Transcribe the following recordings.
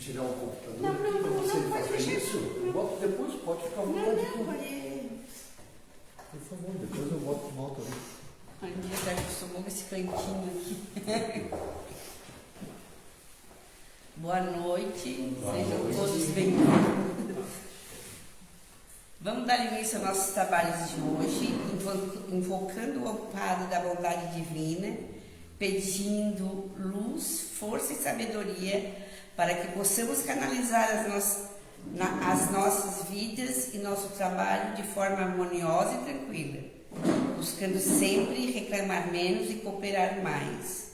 tirar o computador Não, para você pode fazer deixar. isso? Eu volto depois, pode ficar à vontade. Não, pode. Por favor, depois eu volto ali. A gente já acostumou com esse cantinho aqui. Boa noite, sejam todos bem-vindos. Vamos dar início aos nossos trabalhos de hoje, invocando o amparo da bondade divina, pedindo luz, força e sabedoria para que possamos canalizar as nossas vidas e nosso trabalho de forma harmoniosa e tranquila, buscando sempre reclamar menos e cooperar mais.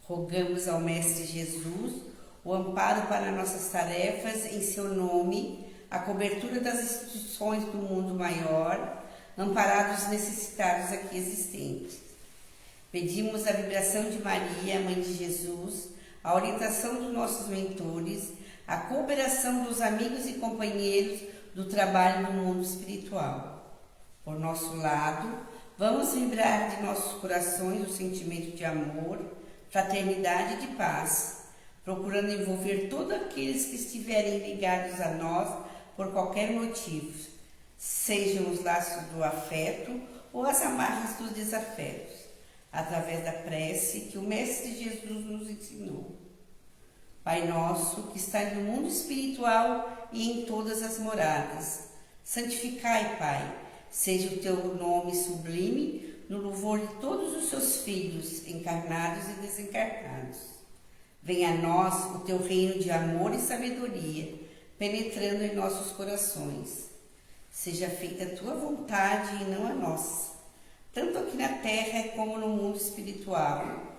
Rogamos ao Mestre Jesus o amparo para nossas tarefas em seu nome, a cobertura das instituições do mundo maior, amparados os necessitados aqui existentes. Pedimos a vibração de Maria, Mãe de Jesus, a orientação dos nossos mentores, a cooperação dos amigos e companheiros do trabalho no mundo espiritual. Por nosso lado, vamos vibrar de nossos corações o sentimento de amor, fraternidade e de paz, procurando envolver todos aqueles que estiverem ligados a nós por qualquer motivo, sejam os laços do afeto ou as amarras dos desafetos, através da prece que o Mestre Jesus nos ensinou. Pai nosso, que estás no mundo espiritual e em todas as moradas, santificai, Pai, seja o teu nome sublime no louvor de todos os seus filhos, encarnados e desencarnados. Venha a nós o teu reino de amor e sabedoria, penetrando em nossos corações. Seja feita a tua vontade e não a nossa, tanto aqui na terra como no mundo espiritual.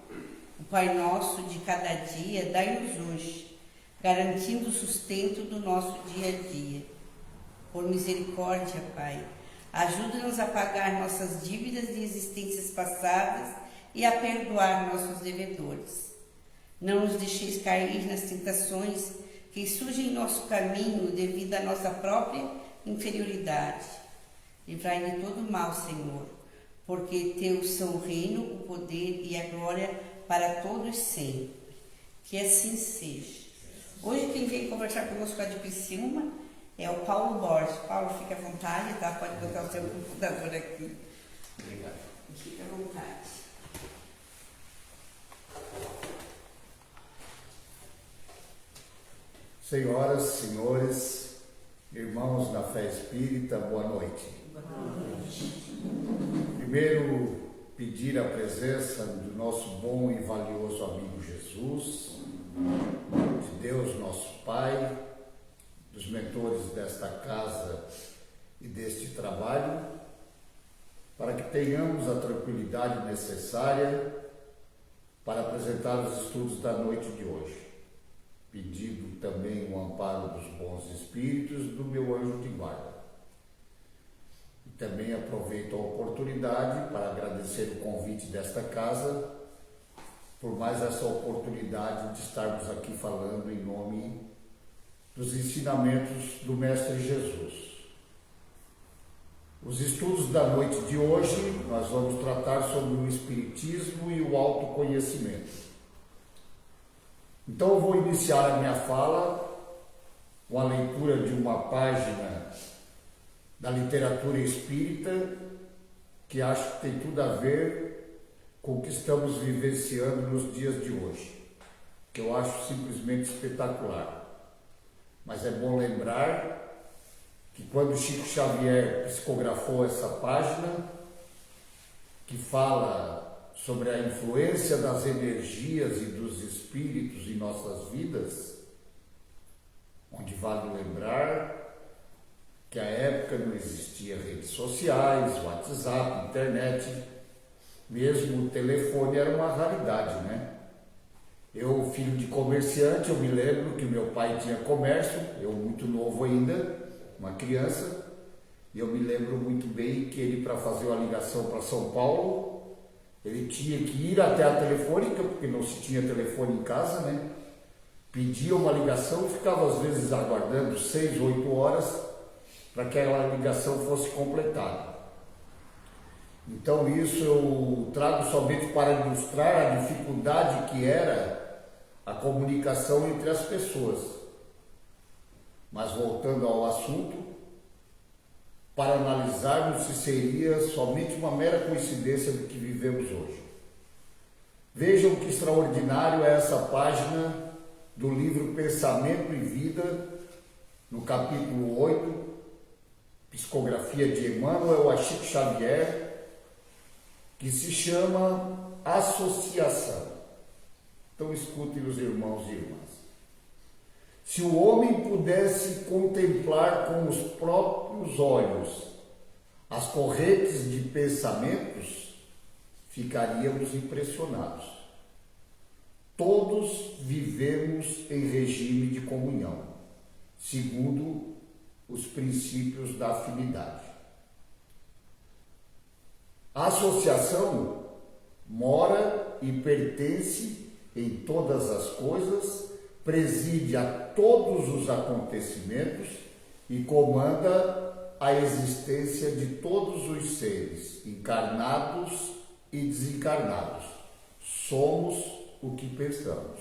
O Pai nosso de cada dia, dai-nos hoje, garantindo o sustento do nosso dia a dia. Por misericórdia, Pai, ajuda-nos a pagar nossas dívidas de existências passadas e a perdoar nossos devedores. Não nos deixeis cair nas tentações que surgem em nosso caminho devido à nossa própria inferioridade. Livrai-me de todo mal, Senhor, porque teu são o reino, o poder e a glória para todos sempre. Que assim seja. Hoje quem vem conversar conosco lá de Criciúma é o Paulo Borges. Paulo, fica à vontade, tá? Pode botar o seu computador aqui. Obrigado. Fica à vontade. Senhoras, senhores, irmãos na fé espírita, boa noite. Boa noite. Primeiro, pedir a presença do nosso bom e valioso amigo Jesus, de Deus nosso Pai, dos mentores desta casa e deste trabalho, para que tenhamos a tranquilidade necessária para apresentar os estudos da noite de hoje. Pedindo também o amparo dos bons espíritos do meu anjo de guarda. E também aproveito a oportunidade para agradecer o convite desta casa, por mais essa oportunidade de estarmos aqui falando em nome dos ensinamentos do Mestre Jesus. Os estudos da noite de hoje, nós vamos tratar sobre o Espiritismo e o autoconhecimento. Então eu vou iniciar a minha fala com a leitura de uma página da literatura espírita que acho que tem tudo a ver com o que estamos vivenciando nos dias de hoje, que eu acho simplesmente espetacular. Mas é bom lembrar que quando Chico Xavier psicografou essa página, que fala sobre a influência das energias e dos espíritos em nossas vidas, onde vale lembrar que à época não existia redes sociais, WhatsApp, internet, mesmo o telefone era uma raridade, né? Eu, filho de comerciante, eu me lembro que meu pai tinha comércio, eu muito novo ainda, uma criança, e eu me lembro muito bem que ele, para fazer uma ligação para São Paulo, ele tinha que ir até a telefônica, porque não se tinha telefone em casa, né? Pedia uma ligação e ficava às vezes aguardando 6, 8 horas para que aquela ligação fosse completada. Então isso eu trago somente para ilustrar a dificuldade que era a comunicação entre as pessoas. Mas voltando ao assunto, para analisarmos se seria somente uma mera coincidência do que vivemos hoje. Vejam que extraordinário é essa página do livro Pensamento e Vida, no capítulo 8, psicografia de Emmanuel a Chico Xavier, que se chama Associação. Então escutem os irmãos e irmãs. Se o homem pudesse contemplar com os próprios olhos as correntes de pensamentos, ficaríamos impressionados. Todos vivemos em regime de comunhão, segundo os princípios da afinidade. A associação mora e pertence em todas as coisas, preside a todos os acontecimentos e comanda a existência de todos os seres, encarnados e desencarnados. Somos o que pensamos.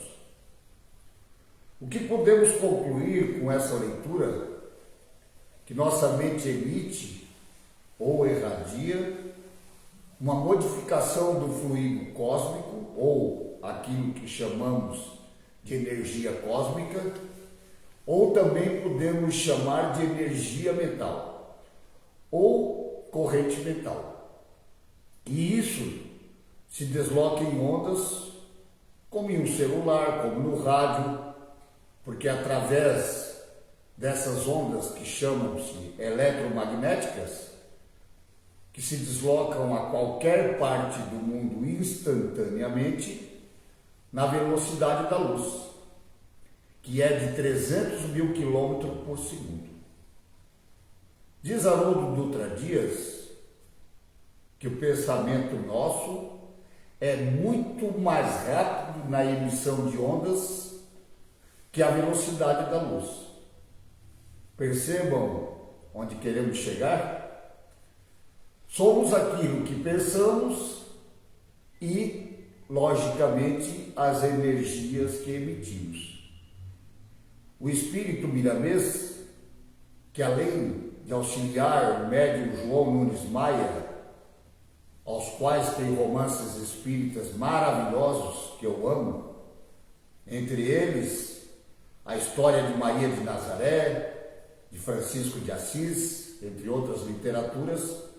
O que podemos concluir com essa leitura? Que nossa mente emite ou irradia uma modificação do fluido cósmico, ou aquilo que chamamos de energia cósmica, ou também podemos chamar de energia mental, ou corrente mental. E isso se desloca em ondas, como em um celular, como no rádio, porque através dessas ondas que chamam-se eletromagnéticas, que se deslocam a qualquer parte do mundo instantaneamente, na velocidade da luz, que é de 300 mil quilômetros por segundo. Diz Haroldo Dutra Dias que o pensamento nosso é muito mais rápido na emissão de ondas que a velocidade da luz. Percebam onde queremos chegar? Somos aquilo que pensamos e, logicamente, as energias que emitimos. O espírito miramês, que além de auxiliar o médium João Nunes Maia, aos quais tem romances espíritas maravilhosos que eu amo, entre eles a história de Maria de Nazaré, de Francisco de Assis, entre outras literaturas,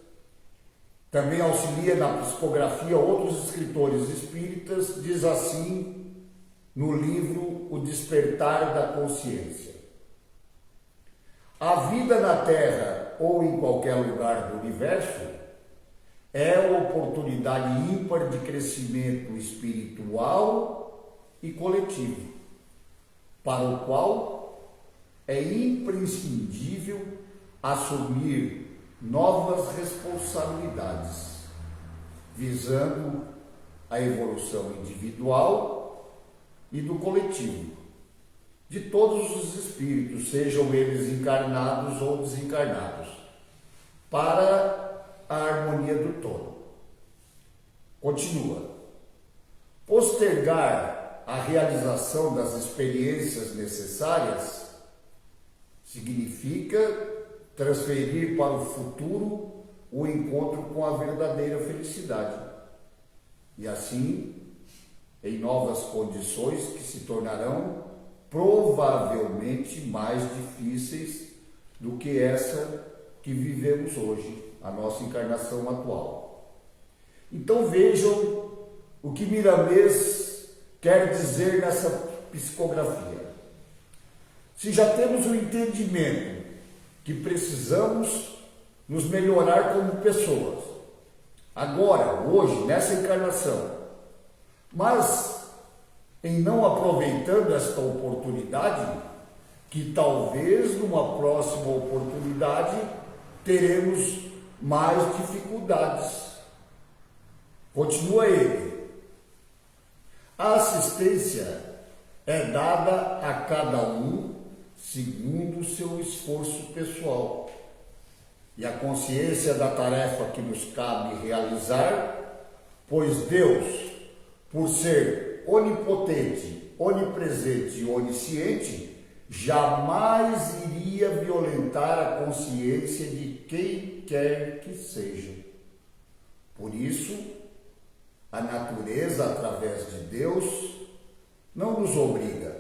também auxilia na psicografia outros escritores espíritas, diz assim no livro O Despertar da Consciência. A vida na Terra ou em qualquer lugar do universo é uma oportunidade ímpar de crescimento espiritual e coletivo, para o qual é imprescindível assumir novas responsabilidades, visando a evolução individual e do coletivo, de todos os espíritos, sejam eles encarnados ou desencarnados, para a harmonia do todo. Continua. Postergar a realização das experiências necessárias significa transferir para o futuro o encontro com a verdadeira felicidade. E assim, em novas condições que se tornarão provavelmente mais difíceis do que essa que vivemos hoje, a nossa encarnação atual. Então vejam o que Miramês quer dizer nessa psicografia. Se já temos o entendimento que precisamos nos melhorar como pessoas, agora, hoje, nessa encarnação, mas em não aproveitando esta oportunidade, que talvez numa próxima oportunidade teremos mais dificuldades. Continua ele. A assistência é dada a cada um segundo o seu esforço pessoal. E a consciência da tarefa que nos cabe realizar, pois Deus, por ser onipotente, onipresente e onisciente, jamais iria violentar a consciência de quem quer que seja. Por isso, a natureza, através de Deus, não nos obriga,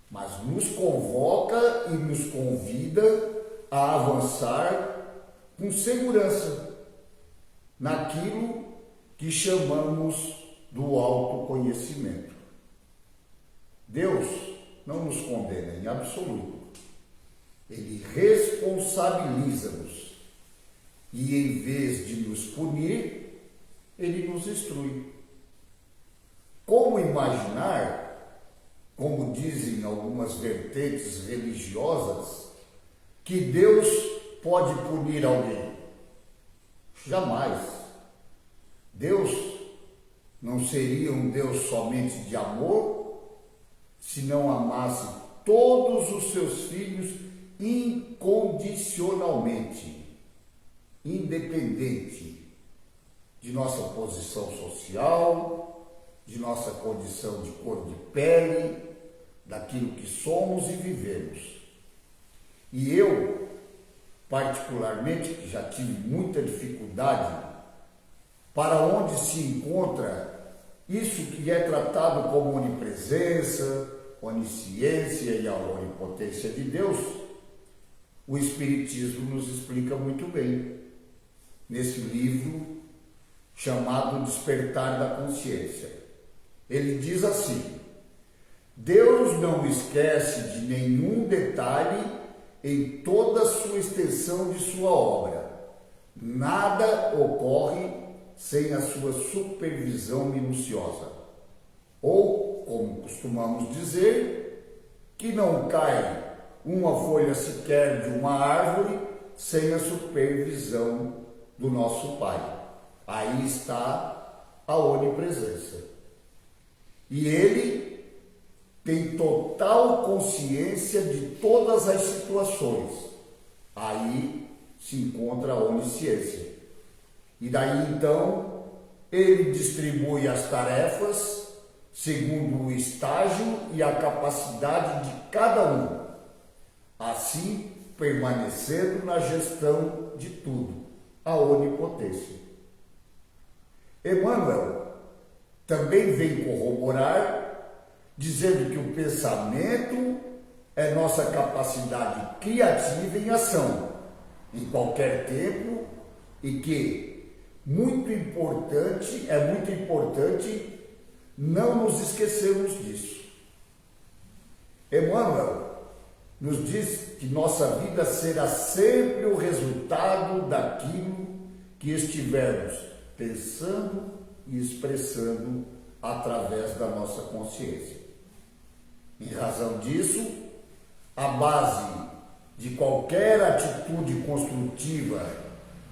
mas nos convoca e nos convida a avançar com segurança naquilo que chamamos do autoconhecimento. Deus não nos condena em absoluto. Ele responsabiliza-nos e, em vez de nos punir, ele nos instrui. Como imaginar, como dizem algumas vertentes religiosas, que Deus pode punir alguém? Jamais. Deus não seria um Deus somente de amor, se não amasse todos os seus filhos incondicionalmente, independente de nossa posição social, de nossa condição de cor de pele, daquilo que somos e vivemos. E eu, particularmente, que já tive muita dificuldade, para onde se encontra isso que é tratado como onipresença, onisciência e a onipotência de Deus, o Espiritismo nos explica muito bem, nesse livro chamado Despertar da Consciência. Ele diz assim: Deus não esquece de nenhum detalhe em toda a sua extensão de sua obra. Nada ocorre sem a sua supervisão minuciosa. Ou, como costumamos dizer, que não cai uma folha sequer de uma árvore sem a supervisão do nosso Pai. Aí está a onipresença. E Ele tem total consciência de todas as situações. Aí se encontra a onisciência. E daí então Ele distribui as tarefas segundo o estágio e a capacidade de cada um, assim permanecendo na gestão de tudo, a onipotência. Emmanuel também vem corroborar, dizendo que o pensamento é nossa capacidade criativa em ação, em qualquer tempo, e que é muito importante não nos esquecermos disso. Emmanuel nos diz que nossa vida será sempre o resultado daquilo que estivermos pensando e expressando através da nossa consciência. Em razão disso, a base de qualquer atitude construtiva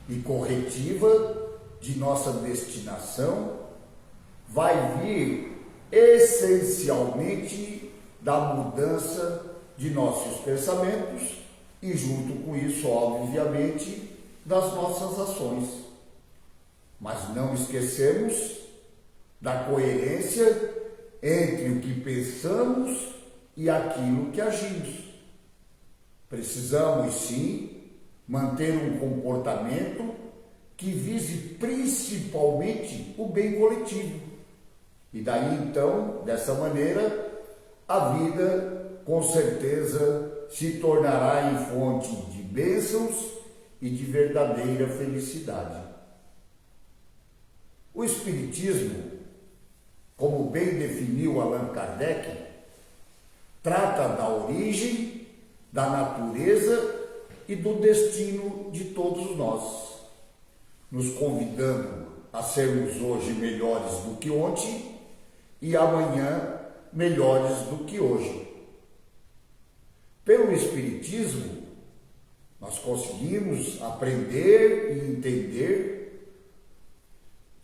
e corretiva de nossa destinação vai vir essencialmente da mudança de nossos pensamentos e, junto com isso, obviamente, das nossas ações. Mas não esquecemos da coerência entre o que pensamos e aquilo que agimos. Precisamos, sim, manter um comportamento que vise principalmente o bem coletivo. E daí, então, dessa maneira, a vida, com certeza, se tornará em fonte de bênçãos e de verdadeira felicidade. O Espiritismo, como bem definiu Allan Kardec, trata da origem, da natureza e do destino de todos nós, nos convidando a sermos hoje melhores do que ontem e amanhã melhores do que hoje. Pelo Espiritismo, nós conseguimos aprender e entender,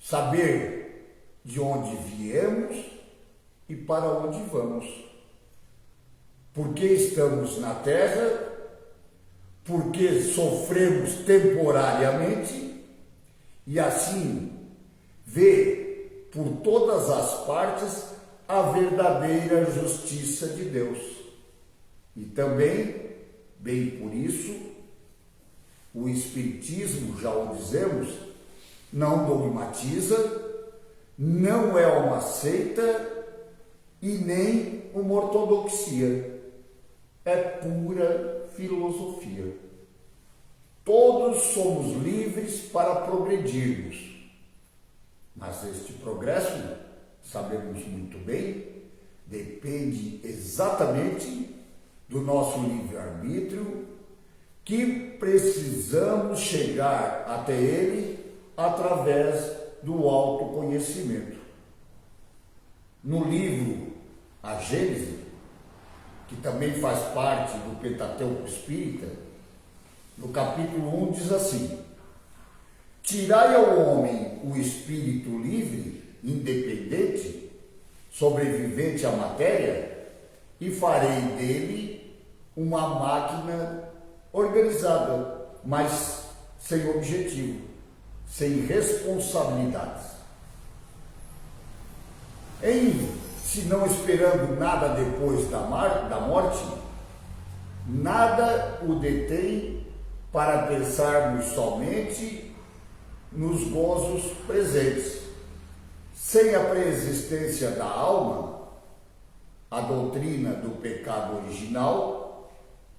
saber de onde viemos e para onde vamos. Por que estamos na Terra, por que sofremos temporariamente e assim ver por todas as partes a verdadeira justiça de Deus. E também, bem por isso, o Espiritismo, já o dizemos, não dogmatiza, não é uma seita e nem uma ortodoxia. É pura filosofia. Todos somos livres para progredirmos, mas este progresso, sabemos muito bem, depende exatamente do nosso livre-arbítrio, que precisamos chegar até ele através do autoconhecimento. No livro A Gênese, que também faz parte do Pentateuco Espírita, no capítulo 1 diz assim: tirai ao homem o espírito livre, independente, sobrevivente à matéria, e farei dele uma máquina organizada, mas sem objetivo, sem responsabilidades. Se não esperando nada depois da morte, nada o detém para pensarmos somente nos gozos presentes. Sem a preexistência da alma, a doutrina do pecado original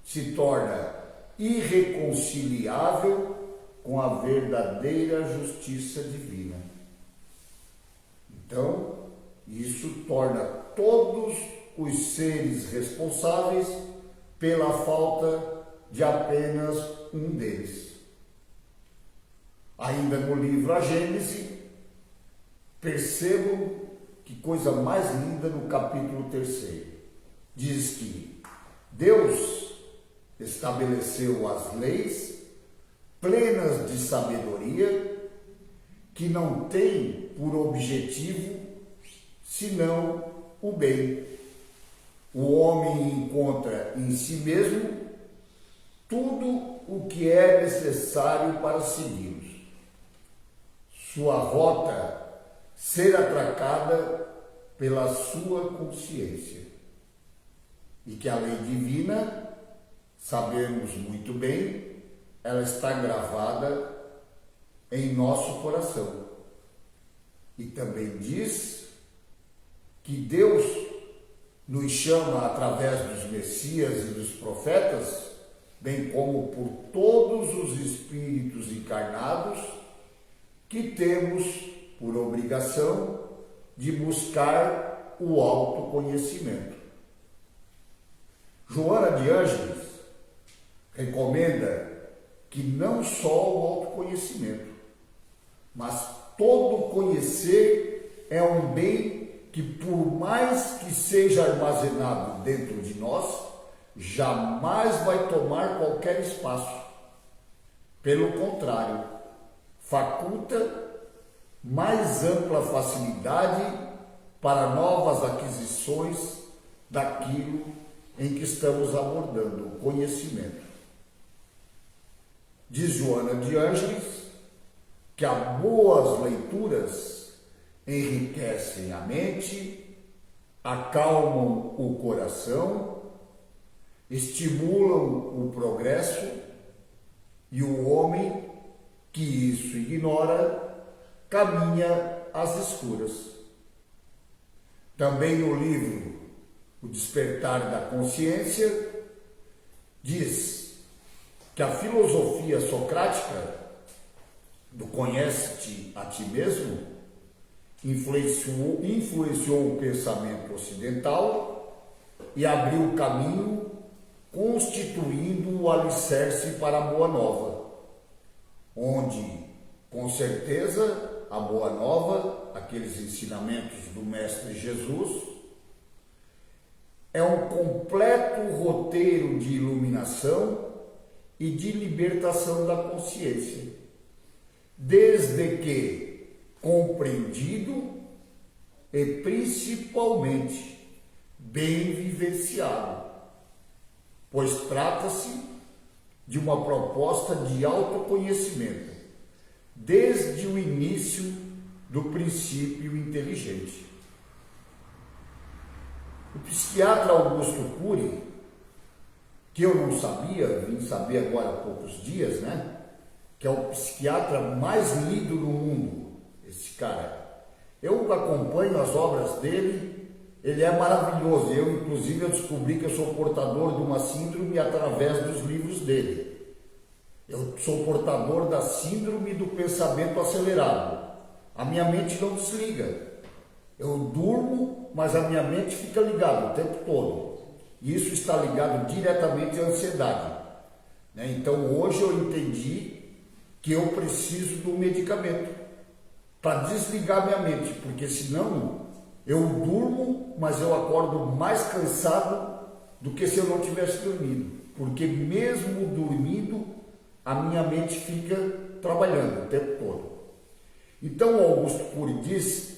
se torna irreconciliável com a verdadeira justiça divina. Então, isso torna todos os seres responsáveis pela falta de apenas um deles. Ainda no livro A Gênese, percebam que coisa mais linda no capítulo 3. Diz que Deus estabeleceu as leis plenas de sabedoria que não têm por objetivo senão o bem. O homem encontra em si mesmo tudo o que é necessário para segui-los. Sua rota ser atracada pela sua consciência. E que a lei divina, sabemos muito bem, ela está gravada em nosso coração. E também diz que Deus nos chama através dos Messias e dos profetas, bem como por todos os espíritos encarnados, que temos por obrigação de buscar o autoconhecimento. Joana de Ângeles recomenda que não só o autoconhecimento, mas todo conhecer é um bem que, por mais que seja armazenado dentro de nós, jamais vai tomar qualquer espaço. Pelo contrário, faculta mais ampla facilidade para novas aquisições daquilo em que estamos abordando, o conhecimento. Diz Joana de Ângeles que as boas leituras enriquecem a mente, acalmam o coração, estimulam o progresso, e o homem que isso ignora caminha às escuras. Também no livro O Despertar da Consciência diz que a filosofia socrática do conhece-te a ti mesmo influenciou o pensamento ocidental e abriu o caminho, constituindo o alicerce para a Boa Nova, onde, com certeza, a Boa Nova, aqueles ensinamentos do Mestre Jesus, é um completo roteiro de iluminação e de libertação da consciência, desde que compreendido e principalmente bem vivenciado, pois trata-se de uma proposta de autoconhecimento desde o início do princípio inteligente. O psiquiatra Augusto Cury que eu não sabia, vim saber agora há poucos dias, né? Que é o psiquiatra mais lido no mundo, esse cara. Eu acompanho as obras dele, ele é maravilhoso. Inclusive, eu descobri que eu sou portador de uma síndrome através dos livros dele. Eu sou portador da síndrome do pensamento acelerado. A minha mente não desliga. Eu durmo, mas a minha mente fica ligada o tempo todo. E isso está ligado diretamente à ansiedade, né? Então, hoje eu entendi que eu preciso do medicamento para desligar minha mente, porque senão eu durmo, mas eu acordo mais cansado do que se eu não tivesse dormido, porque mesmo dormindo, a minha mente fica trabalhando o tempo todo. Então, Augusto Cury diz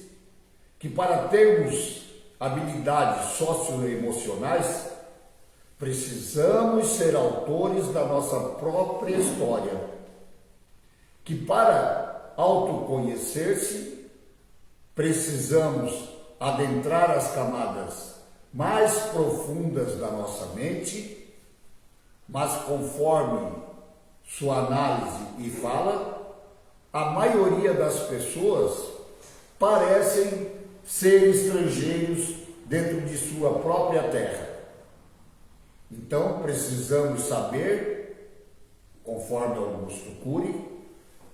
que para termos habilidades socioemocionais, precisamos ser autores da nossa própria história, que para autoconhecer-se, precisamos adentrar as camadas mais profundas da nossa mente, mas conforme sua análise e fala, a maioria das pessoas parecem ser estrangeiros dentro de sua própria terra. Então precisamos saber, conforme Augusto Cury,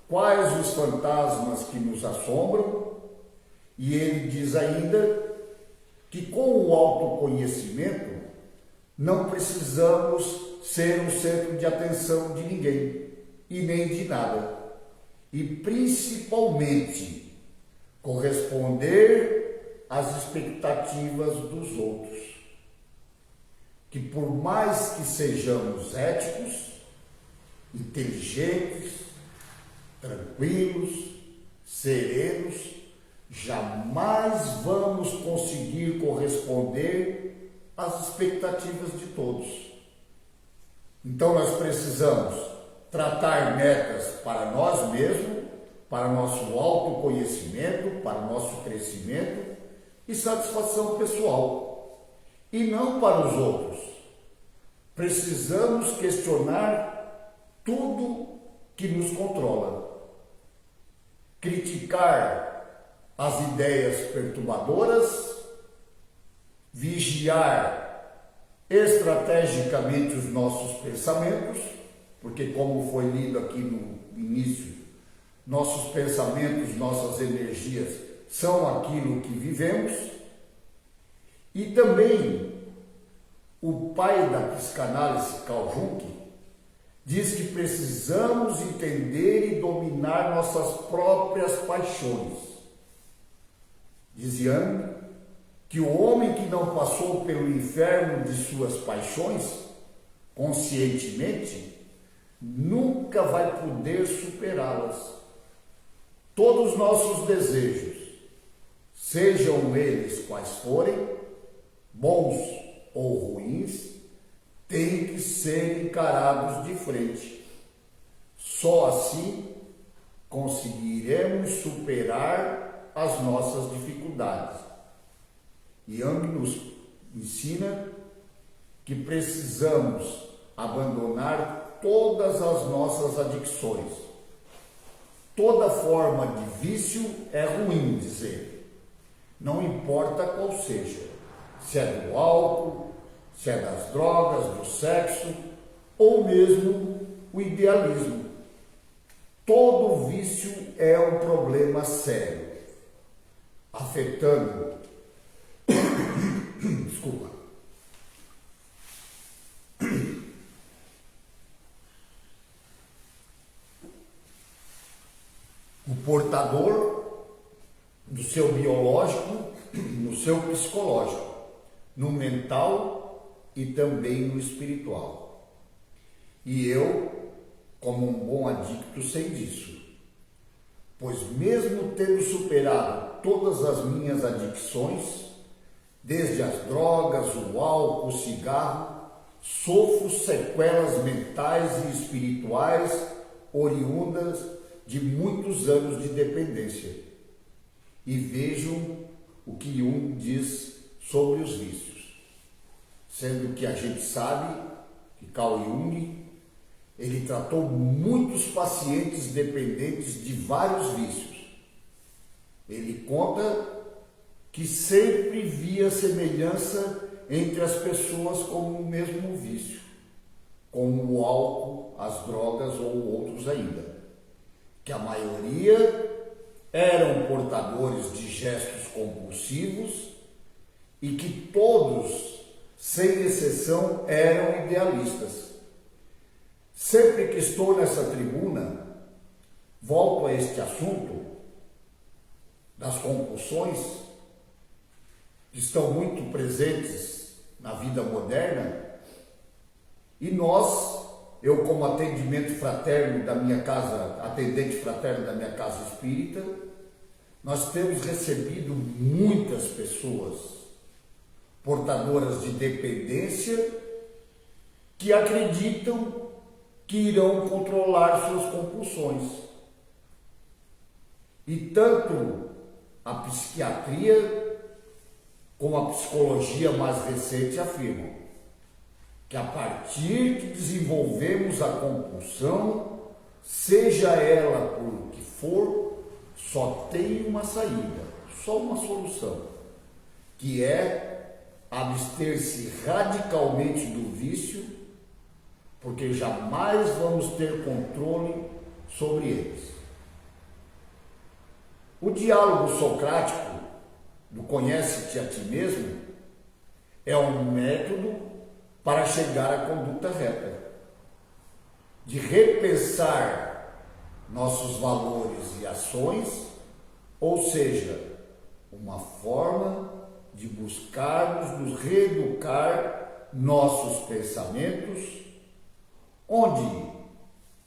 quais os fantasmas que nos assombram, e ele diz ainda que com o autoconhecimento não precisamos ser um centro de atenção de ninguém e nem de nada, e principalmente corresponder às expectativas dos outros. Que por mais que sejamos éticos, inteligentes, tranquilos, serenos, jamais vamos conseguir corresponder às expectativas de todos. Então nós precisamos tratar metas para nós mesmos, para nosso autoconhecimento, para nosso crescimento e satisfação pessoal, e não para os outros. Precisamos questionar tudo que nos controla, criticar as ideias perturbadoras, vigiar estrategicamente os nossos pensamentos, porque, como foi lido aqui no início, nossos pensamentos, nossas energias são aquilo que vivemos. E também o pai da psicanálise, Carl Jung, diz que precisamos entender e dominar nossas próprias paixões. Diz Jung que o homem que não passou pelo inferno de suas paixões, conscientemente, nunca vai poder superá-las. Todos os nossos desejos, sejam eles quais forem, bons ou ruins, têm que ser encarados de frente. Só assim conseguiremos superar as nossas dificuldades. Jung nos ensina que precisamos abandonar todas as nossas adicções. Toda forma de vício é ruim, diz ele. Não importa qual seja. Se é do álcool, se é das drogas, do sexo, ou mesmo o idealismo. Todo vício é um problema sério, afetando desculpa, o portador do seu biológico, no seu psicológico, no mental e também no espiritual. E eu, como um bom adicto, sei disso, pois mesmo tendo superado todas as minhas adicções, desde as drogas, o álcool, o cigarro, sofro sequelas mentais e espirituais oriundas de muitos anos de dependência. E vejam o que Jung diz sobre os vícios, sendo que a gente sabe de Carl Jung, ele tratou muitos pacientes dependentes de vários vícios. Ele conta que sempre via semelhança entre as pessoas com o mesmo vício, como o álcool, as drogas ou outros ainda, que a maioria eram portadores de gestos compulsivos e que todos, sem exceção, eram idealistas. Sempre que estou nessa tribuna, volto a este assunto das compulsões, que estão muito presentes na vida moderna, e eu como atendente fraterno da minha casa espírita, nós temos recebido muitas pessoas portadoras de dependência que acreditam que irão controlar suas compulsões. E tanto a psiquiatria como a psicologia mais recente afirmam que a partir que desenvolvemos a compulsão, seja ela por que for, só tem uma saída, só uma solução, que é abster-se radicalmente do vício, porque jamais vamos ter controle sobre eles. O diálogo socrático do conhece-te a ti mesmo é um método para chegar à conduta reta, de repensar nossos valores e ações, ou seja, uma forma de buscarmos nos reeducar nossos pensamentos, onde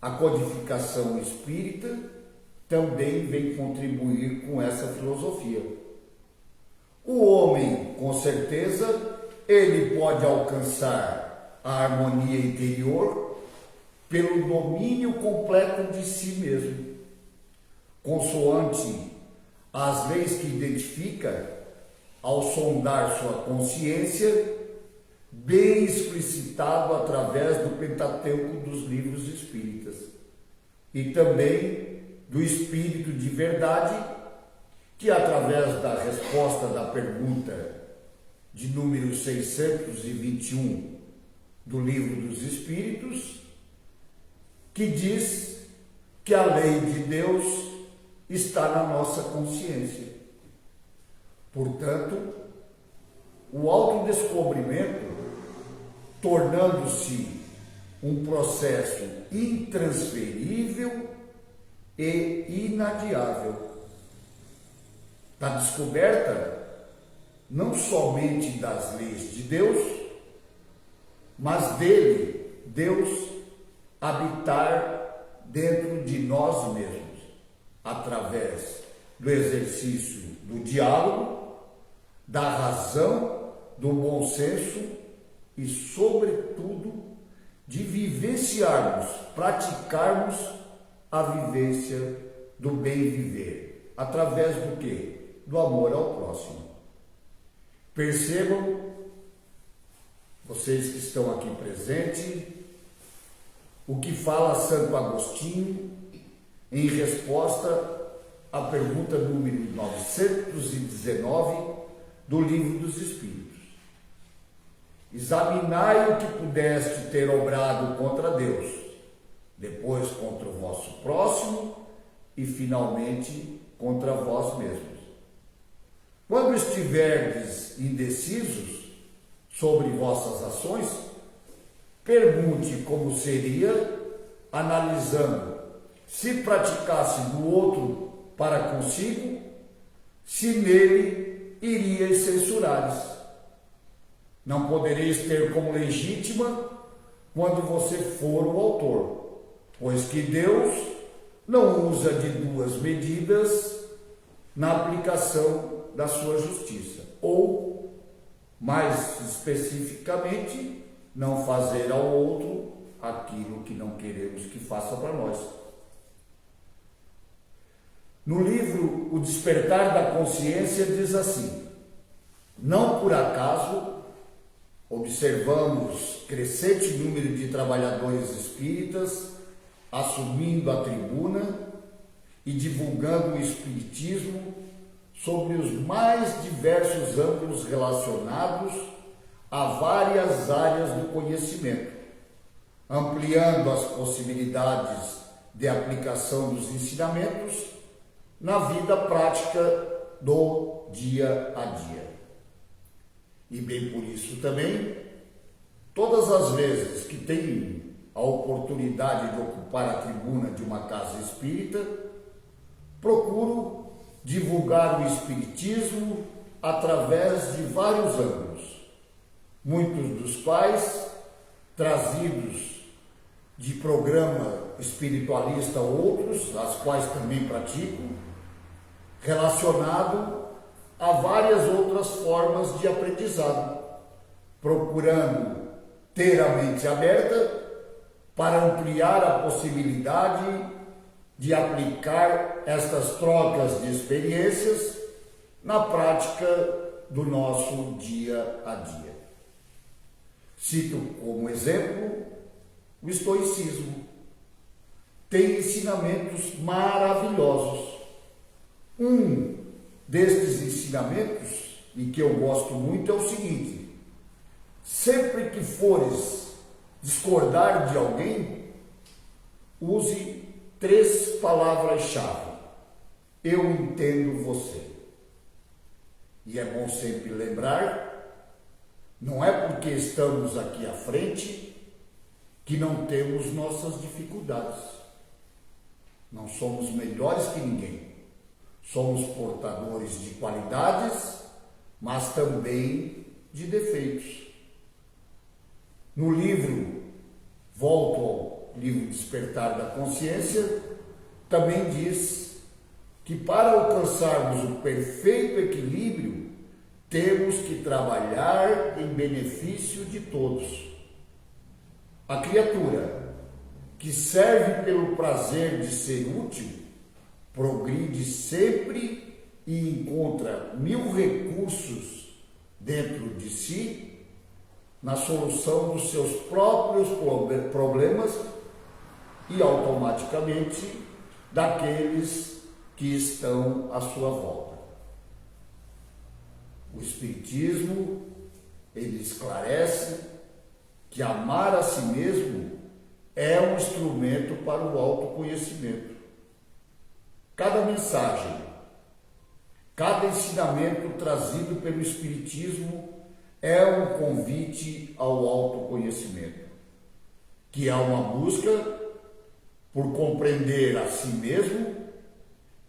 a codificação espírita também vem contribuir com essa filosofia. O homem, com certeza, ele pode alcançar a harmonia interior pelo domínio completo de si mesmo, consoante as leis que identifica ao sondar sua consciência, bem explicitado através do Pentateuco dos livros espíritas, e também do Espírito de Verdade, que através da resposta da pergunta de número 621 do Livro dos Espíritos, que diz que a lei de Deus está na nossa consciência. Portanto, o autodescobrimento, tornando-se um processo intransferível e inadiável, da descoberta não somente das leis de Deus, mas dele, Deus, habitar dentro de nós mesmos, através do exercício do diálogo, da razão, do bom senso e, sobretudo, de vivenciarmos, praticarmos a vivência do bem viver, através do quê? Do amor ao próximo. Percebam, vocês que estão aqui presentes, o que fala Santo Agostinho em resposta à pergunta número 919 do Livro dos Espíritos. Examinai o que pudeste ter obrado contra Deus, depois contra o vosso próximo e finalmente contra vós mesmos. Quando estiverdes indecisos sobre vossas ações, pergunte como seria, analisando se praticasse do outro para consigo, se nele iríeis censurais. Não podereis ter como legítima quando você for o autor, pois que Deus não usa de duas medidas na aplicação da sua justiça, ou, mais especificamente, não fazer ao outro aquilo que não queremos que faça para nós. No livro O Despertar da Consciência diz assim: não por acaso observamos crescente número de trabalhadores espíritas assumindo a tribuna e divulgando o espiritismo sobre os mais diversos ângulos relacionados a várias áreas do conhecimento, ampliando as possibilidades de aplicação dos ensinamentos na vida prática do dia a dia. E bem por isso também, todas as vezes que tenho a oportunidade de ocupar a tribuna de uma casa espírita, procuro divulgar o espiritismo através de vários ângulos, muitos dos quais trazidos de programa espiritualista, outros, as quais também pratico, relacionado a várias outras formas de aprendizado, procurando ter a mente aberta para ampliar a possibilidade de aplicar estas trocas de experiências na prática do nosso dia a dia. Cito como exemplo o estoicismo. Tem ensinamentos maravilhosos. Um destes ensinamentos, e que eu gosto muito, é o seguinte: sempre que fores discordar de alguém, use 3 palavras-chave. Eu entendo você. E é bom sempre lembrar, não é porque estamos aqui à frente que não temos nossas dificuldades. Não somos melhores que ninguém. Somos portadores de qualidades, mas também de defeitos. No livro, volto ao livro Despertar da Consciência, também diz que para alcançarmos o perfeito equilíbrio, temos que trabalhar em benefício de todos. A criatura que serve pelo prazer de ser útil, progride sempre e encontra 1000 recursos dentro de si na solução dos seus próprios problemas e automaticamente daqueles que estão à sua volta. O Espiritismo, ele esclarece que amar a si mesmo é um instrumento para o autoconhecimento. Cada mensagem, cada ensinamento trazido pelo Espiritismo é um convite ao autoconhecimento, que é uma busca por compreender a si mesmo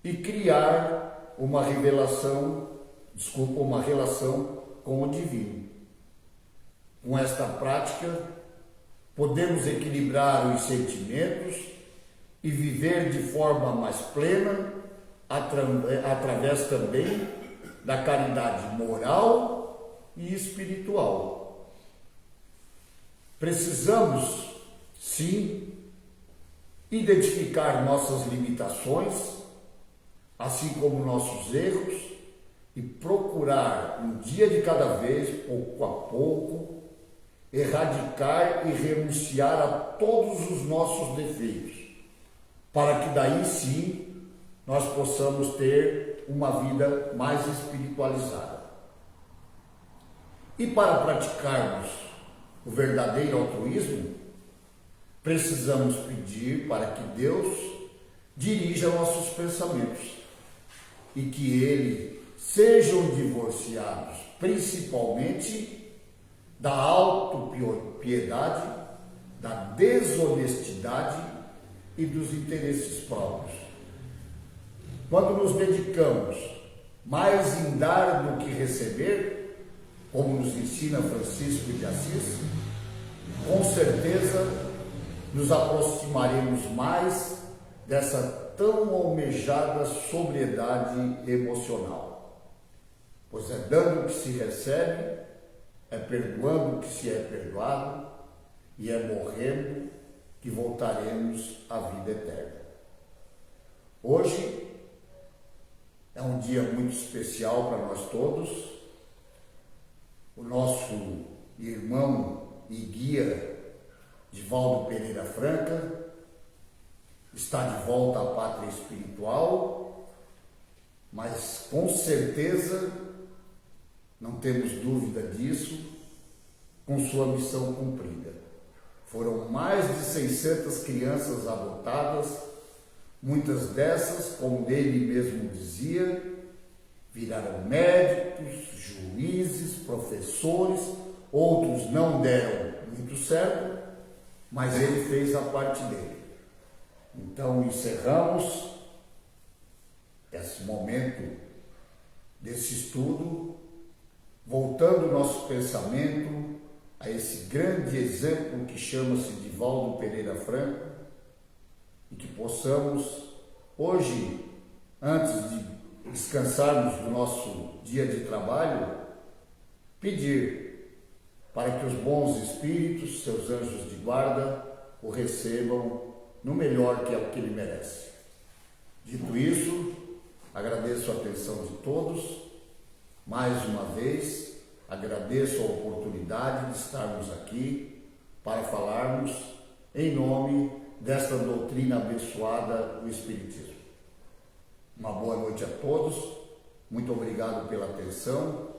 e criar uma relação com o divino. Com esta prática, podemos equilibrar os sentimentos e viver de forma mais plena, através também da caridade moral e espiritual. Precisamos, sim, identificar nossas limitações, assim como nossos erros, e procurar, um dia de cada vez, pouco a pouco, erradicar e renunciar a todos os nossos defeitos, para que daí sim nós possamos ter uma vida mais espiritualizada. E para praticarmos o verdadeiro altruísmo, precisamos pedir para que Deus dirija nossos pensamentos e que eles sejam divorciados principalmente da autopiedade, da desonestidade e dos interesses próprios. Quando nos dedicamos mais em dar do que receber, como nos ensina Francisco de Assis, com certeza nos aproximaremos mais dessa tão almejada sobriedade emocional. Pois é dando que se recebe, é perdoando que se é perdoado, e é morrendo que voltaremos à vida eterna. Hoje é um dia muito especial para nós todos. O nosso irmão e guia Divaldo Pereira Franca, está de volta à pátria espiritual, mas com certeza, não temos dúvida disso, com sua missão cumprida. Foram mais de 600 crianças adotadas, muitas dessas, como ele mesmo dizia, viraram médicos, juízes, professores, outros não deram muito certo, mas ele fez a parte dele. Então encerramos esse momento desse estudo, voltando o nosso pensamento a esse grande exemplo que chama-se Divaldo Pereira Franca, e que possamos hoje, antes de descansarmos do nosso dia de trabalho, pedir para que os bons espíritos, seus anjos de guarda, o recebam no melhor que é o que ele merece. Dito isso, agradeço a atenção de todos, mais uma vez, agradeço a oportunidade de estarmos aqui para falarmos em nome desta doutrina abençoada do Espiritismo. Uma boa noite a todos, muito obrigado pela atenção,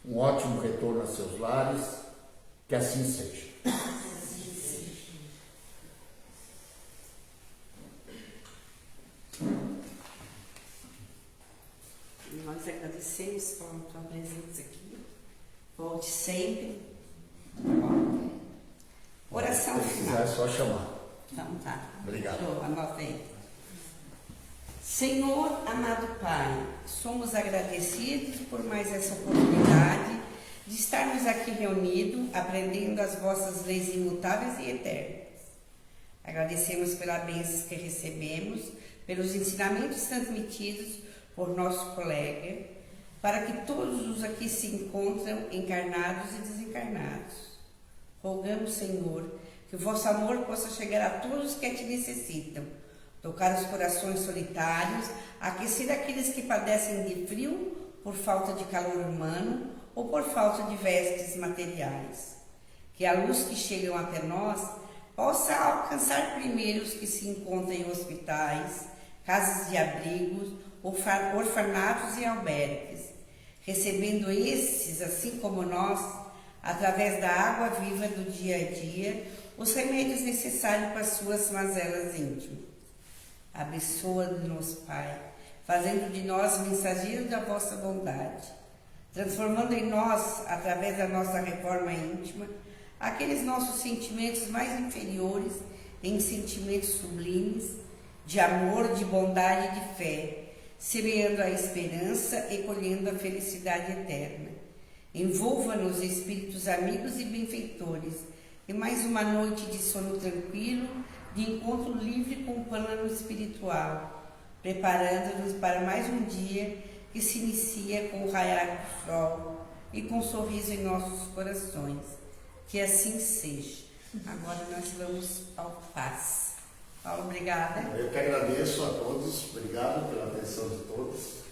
um ótimo retorno a seus lares, que assim seja. Nós agradecemos pela tua presença aqui. Volte sempre. Oração Se final. quiser, é só chamar. Então tá. Obrigado. Show, anota aí. Senhor, amado Pai, somos agradecidos por mais essa oportunidade de estarmos aqui reunidos, aprendendo as vossas leis imutáveis e eternas. Agradecemos pelas bênçãos que recebemos, pelos ensinamentos transmitidos por nosso colega, para que todos os aqui se encontram encarnados e desencarnados. Rogamos, Senhor, que o vosso amor possa chegar a todos que te necessitam, tocar os corações solitários, aquecer aqueles que padecem de frio por falta de calor humano ou por falta de vestes materiais. Que a luz que chega até nós possa alcançar primeiro os que se encontram em hospitais, casas de abrigos, orfanatos e albergues, recebendo esses, assim como nós, através da água viva do dia a dia, os remédios necessários para as suas mazelas íntimas. Abençoa-nos, Pai, fazendo de nós mensageiros da vossa bondade, transformando em nós, através da nossa reforma íntima, aqueles nossos sentimentos mais inferiores em sentimentos sublimes, de amor, de bondade e de fé, semeando a esperança e colhendo a felicidade eterna. Envolva-nos, espíritos amigos e benfeitores, em mais uma noite de sono tranquilo, de encontro livre com o plano espiritual, preparando-nos para mais um dia que se inicia com o raiar do sol e com um sorriso em nossos corações. Que assim seja. Agora nós vamos ao paz. Paulo, obrigada. Eu que agradeço a todos, obrigado pela atenção de todos.